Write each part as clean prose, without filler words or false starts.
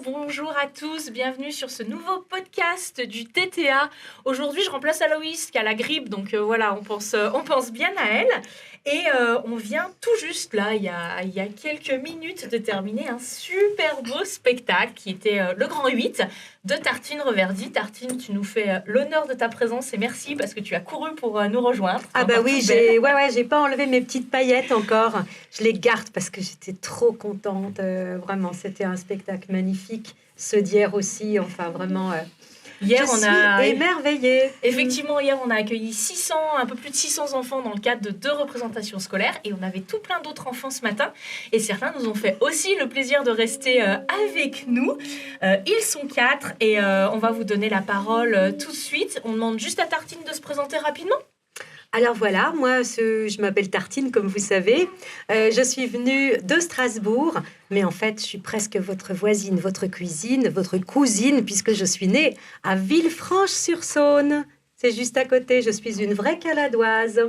bonjour à tous, bienvenue sur ce nouveau podcast du TTA. Aujourd'hui, je remplace Aloïs qui a la grippe, donc voilà, on pense bien à elle. Et on vient tout juste, là, il y a quelques minutes, de terminer un super beau spectacle qui était le Grand 8 de Tartine Reverdy. Tartine, tu nous fais l'honneur de ta présence et merci parce que tu as couru pour nous rejoindre. Ah bah oui, j'ai pas enlevé mes petites paillettes encore. Je les garde parce que j'étais trop contente. Vraiment, c'était un spectacle magnifique. Ceux d'hier aussi, enfin vraiment... Hier, je suis émerveillée. Effectivement, hier, on a accueilli un peu plus de 600 enfants dans le cadre de 2 représentations scolaires et on avait tout plein d'autres enfants ce matin. Et certains nous ont fait aussi le plaisir de rester avec nous. Ils sont 4 et on va vous donner la parole tout de suite. On demande juste à Tartine de se présenter rapidement. Alors voilà, moi, je m'appelle Tartine, comme vous savez. Je suis venue de Strasbourg, mais en fait, je suis presque votre voisine, votre cousine, puisque je suis née à Villefranche-sur-Saône. C'est juste à côté, je suis une vraie Caladoise.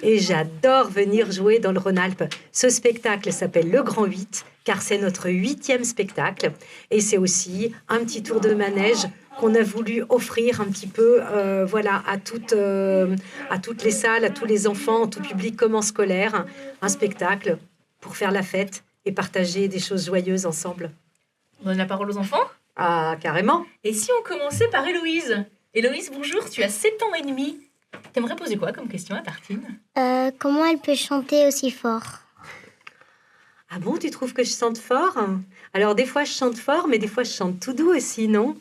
Et j'adore venir jouer dans le Rhône-Alpes. Ce spectacle s'appelle Le Grand 8, car c'est notre 8e spectacle. Et c'est aussi un petit tour de manège qu'on a voulu offrir un petit peu voilà, à toutes les salles, à tous les enfants, tout public comme en scolaire. Un spectacle pour faire la fête et partager des choses joyeuses ensemble. On donne la parole aux enfants ? Ah, carrément. Et si on commençait par Héloïse ? Héloïse, bonjour, tu as 7 ans et demi. T'aimerais poser quoi comme question à Tartine ? Comment elle peut chanter aussi fort ? Ah bon, tu trouves que je chante fort ? Alors, des fois, je chante fort, mais des fois, je chante tout doux aussi, non ?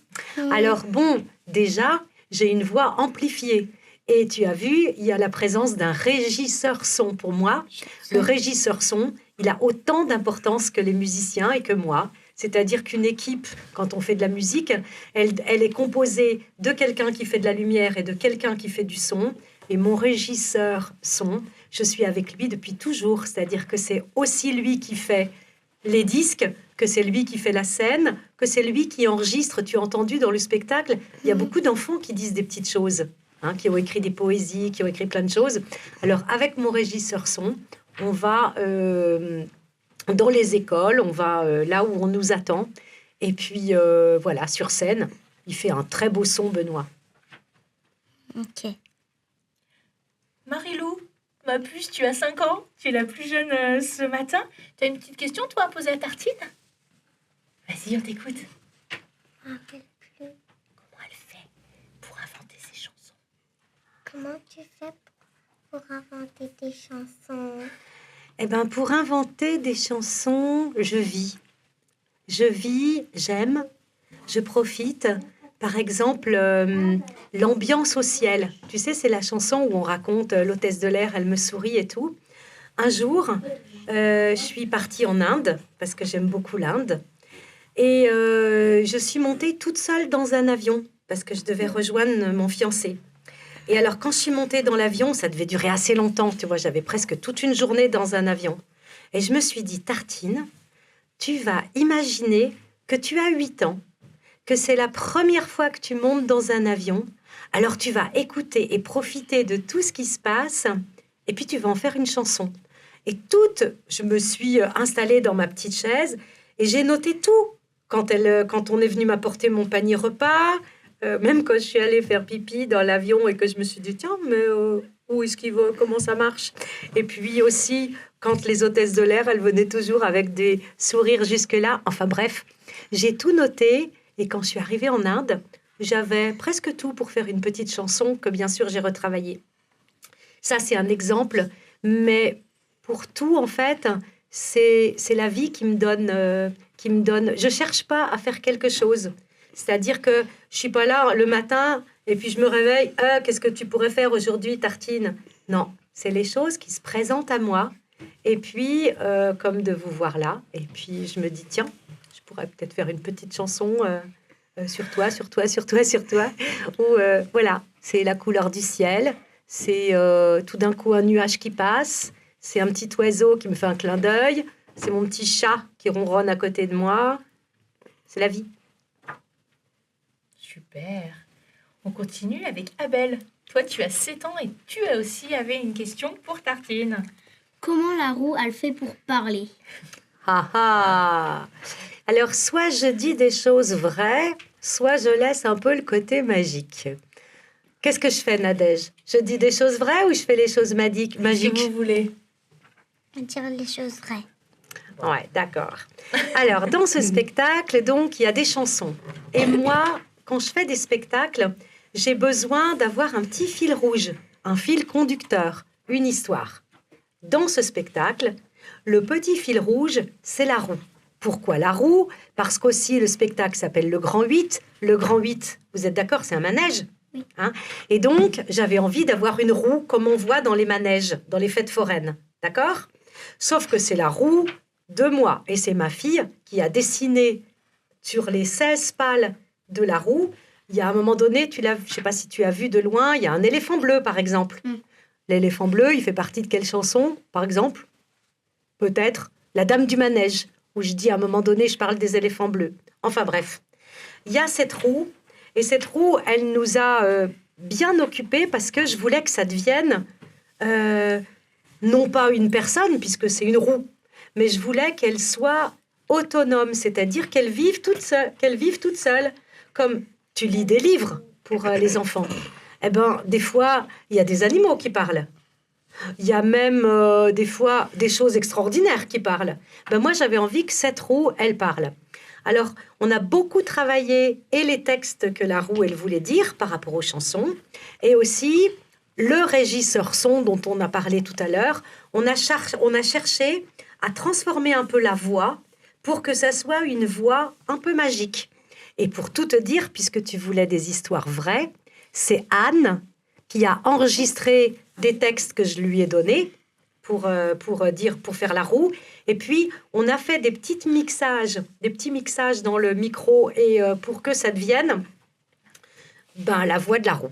Alors, bon, déjà, j'ai une voix amplifiée. Et tu as vu, il y a la présence d'un régisseur son pour moi. Le régisseur son, il a autant d'importance que les musiciens et que moi. C'est-à-dire qu'une équipe, quand on fait de la musique, elle est composée de quelqu'un qui fait de la lumière et de quelqu'un qui fait du son. Et mon régisseur son, je suis avec lui depuis toujours. C'est-à-dire que c'est aussi lui qui fait les disques, que c'est lui qui fait la scène, que c'est lui qui enregistre. Tu as entendu dans le spectacle, il y a beaucoup d'enfants qui disent des petites choses, qui ont écrit des poésies, qui ont écrit plein de choses. Alors, avec mon régisseur son, on va dans les écoles, on va là où on nous attend. Et puis, voilà, sur scène, il fait un très beau son, Benoît. Ok. Marilou, ma puce, tu as 5 ans, tu es la plus jeune ce matin. Tu as une petite question, toi, à poser à Tartine ? Vas-y, on t'écoute. Comment Comment elle fait pour inventer ses chansons ? tu fais pour inventer tes chansons ? Eh bien, pour inventer des chansons, je vis. J'aime, je profite. Par exemple, l'ambiance au ciel. Tu sais, c'est la chanson où on raconte l'hôtesse de l'air, elle me sourit et tout. Un jour, je suis partie en Inde, parce que j'aime beaucoup l'Inde. Et je suis montée toute seule dans un avion, parce que je devais rejoindre mon fiancé. Et alors, quand je suis montée dans l'avion, ça devait durer assez longtemps. Tu vois, j'avais presque toute une journée dans un avion. Et je me suis dit, Tartine, tu vas imaginer que tu as 8 ans, que c'est la première fois que tu montes dans un avion. Alors, tu vas écouter et profiter de tout ce qui se passe. Et puis, tu vas en faire une chanson. Et je me suis installée dans ma petite chaise et j'ai noté tout. Quand on est venu m'apporter mon panier repas, même quand je suis allée faire pipi dans l'avion et que je me suis dit, tiens, mais où est-ce qu'il va, comment ça marche ? Et puis aussi, quand les hôtesses de l'air, elles venaient toujours avec des sourires jusque-là. Enfin bref, j'ai tout noté. Et quand je suis arrivée en Inde, j'avais presque tout pour faire une petite chanson que, bien sûr, j'ai retravaillée. Ça, c'est un exemple. Mais pour tout, en fait, c'est la vie qui me donne... Je cherche pas à faire quelque chose. C'est-à-dire que je suis pas là le matin et puis je me réveille. Qu'est-ce que tu pourrais faire aujourd'hui, Tartine ? Non, c'est les choses qui se présentent à moi. Et puis, comme de vous voir là. Et puis, je me dis, tiens, je pourrais peut-être faire une petite chanson sur toi. Ou voilà, c'est la couleur du ciel. C'est tout d'un coup un nuage qui passe. C'est un petit oiseau qui me fait un clin d'œil. C'est mon petit chat qui ronronne à côté de moi. C'est la vie. Super. On continue avec Abel. Toi, tu as 7 ans et tu as aussi une question pour Tartine. Comment la roue, elle fait pour parler ? Ah ah. Alors, soit je dis des choses vraies, soit je laisse un peu le côté magique. Qu'est-ce que je fais, Nadège? Je dis des choses vraies ou je fais les choses magiques? Si vous voulez. Dire les choses vraies. Ouais, d'accord. Alors, dans ce spectacle, donc, il y a des chansons. Et moi, quand je fais des spectacles, j'ai besoin d'avoir un petit fil rouge, un fil conducteur, une histoire. Dans ce spectacle, le petit fil rouge, c'est la roue. Pourquoi la roue? Parce qu'aussi, le spectacle s'appelle le Grand 8. Le Grand 8, vous êtes d'accord, c'est un manège. Oui. Hein? Et donc, j'avais envie d'avoir une roue comme on voit dans les manèges, dans les fêtes foraines. D'accord? Sauf que c'est la roue de moi. Et c'est ma fille qui a dessiné sur les 16 pales de la roue. Il y a un moment donné, je ne sais pas si tu as vu de loin, il y a un éléphant bleu, par exemple. L'éléphant bleu, il fait partie de quelle chanson, par exemple? Peut-être La Dame du Manège, où je dis à un moment donné, je parle des éléphants bleus. Enfin bref, il y a cette roue, et cette roue, elle nous a bien occupés parce que je voulais que ça devienne non pas une personne, puisque c'est une roue, mais je voulais qu'elle soit autonome, c'est-à-dire qu'elle vive toute seule, comme tu lis des livres pour les enfants. Eh ben, des fois, il y a des animaux qui parlent. Il y a même des fois des choses extraordinaires qui parlent. Ben, moi, j'avais envie que cette roue, elle parle. Alors, on a beaucoup travaillé et les textes que la roue, elle voulait dire par rapport aux chansons, et aussi le régisseur son dont on a parlé tout à l'heure. On a cherché à transformer un peu la voix pour que ça soit une voix un peu magique. Et pour tout te dire, puisque tu voulais des histoires vraies, c'est Anne qui a enregistré des textes que je lui ai donnés pour faire la roue. Et puis, on a fait des petits mixages dans le micro et pour que ça devienne la voix de la roue.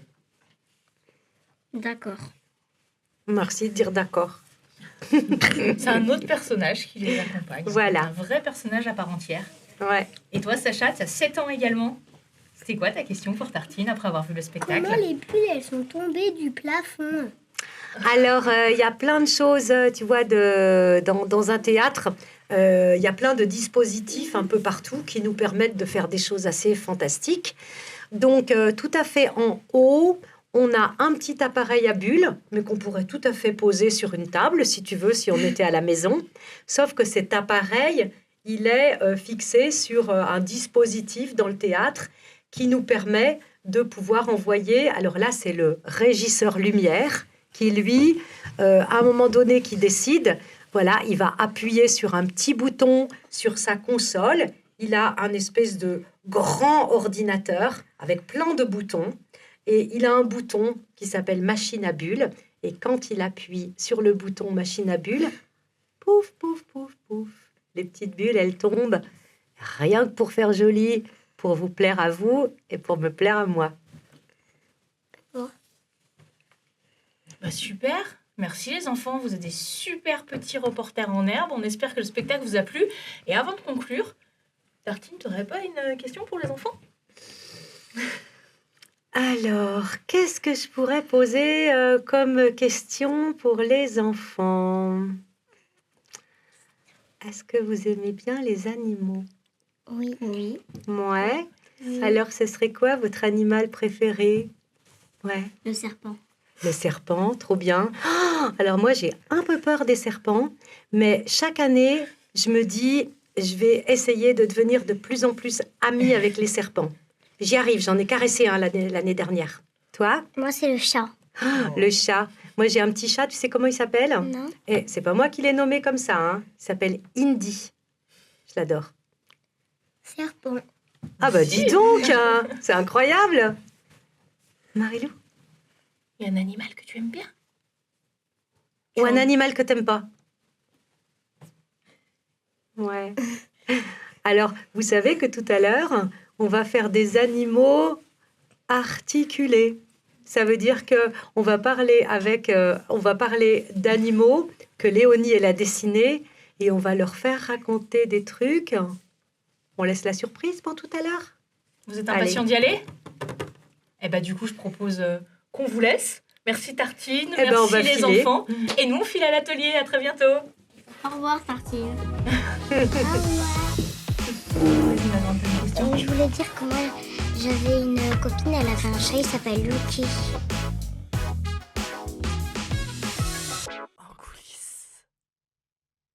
D'accord. Merci de dire d'accord. C'est un autre personnage qui les accompagne. Voilà. Un vrai personnage à part entière. Ouais. Et toi, Sacha, tu as 7 ans également. C'était quoi ta question pour Tartine après avoir vu le spectacle? Comment les bulles, elles sont tombées du plafond? Alors, il y a plein de choses, tu vois, dans un théâtre. Il y a plein de dispositifs un peu partout qui nous permettent de faire des choses assez fantastiques. Donc, tout à fait en haut, on a un petit appareil à bulles, mais qu'on pourrait tout à fait poser sur une table, si tu veux, si on était à la maison. Sauf que cet appareil, il est fixé sur un dispositif dans le théâtre qui nous permet de pouvoir envoyer... Alors là, c'est le régisseur lumière qui, lui, à un moment donné, qui décide, voilà, il va appuyer sur un petit bouton sur sa console. Il a un espèce de grand ordinateur avec plein de boutons. Et il a un bouton qui s'appelle machine à bulles. Et quand il appuie sur le bouton machine à bulles, pouf, pouf, pouf, pouf, les petites bulles, elles tombent. Rien que pour faire joli, pour vous plaire à vous et pour me plaire à moi. Super, merci les enfants, vous êtes des super petits reporters en herbe. On espère que le spectacle vous a plu. Et avant de conclure, Tartine, tu n'aurais pas une question pour les enfants? Alors, qu'est-ce que je pourrais poser comme question pour les enfants? Est-ce que vous aimez bien les animaux? Oui. Oui. Ouais. Alors, ce serait quoi votre animal préféré? Ouais. Le serpent. Le serpent, trop bien. Oh, alors moi, j'ai un peu peur des serpents, mais chaque année, je me dis, je vais essayer de devenir de plus en plus amie avec les serpents. J'y arrive, j'en ai caressé un l'année dernière. Toi? Moi, c'est le chat. Oh, le chat. Moi, j'ai un petit chat, tu sais comment il s'appelle? Non. Et c'est pas moi qui l'ai nommé comme ça, hein. Il s'appelle Indy. Je l'adore. Serpent. Ah bah dis donc, hein, c'est incroyable. Marilou? Il y a un animal que tu aimes bien? Ou un animal que t'aimes pas? Ouais. Alors, vous savez que tout à l'heure, on va faire des animaux articulés. Ça veut dire que on va parler d'animaux que Léonie elle a dessinés et on va leur faire raconter des trucs. On laisse la surprise pour tout à l'heure. Vous êtes impatient d'y aller? Eh ben du coup, je propose qu'on vous laisse. Merci Tartine, merci les enfants. Et nous, on file à l'atelier. À très bientôt. Au revoir, Tartine. Au revoir. Vas-y, Manon, t'as une question. Je voulais dire que moi, j'avais une copine, elle avait un chat, il s'appelle Lucky.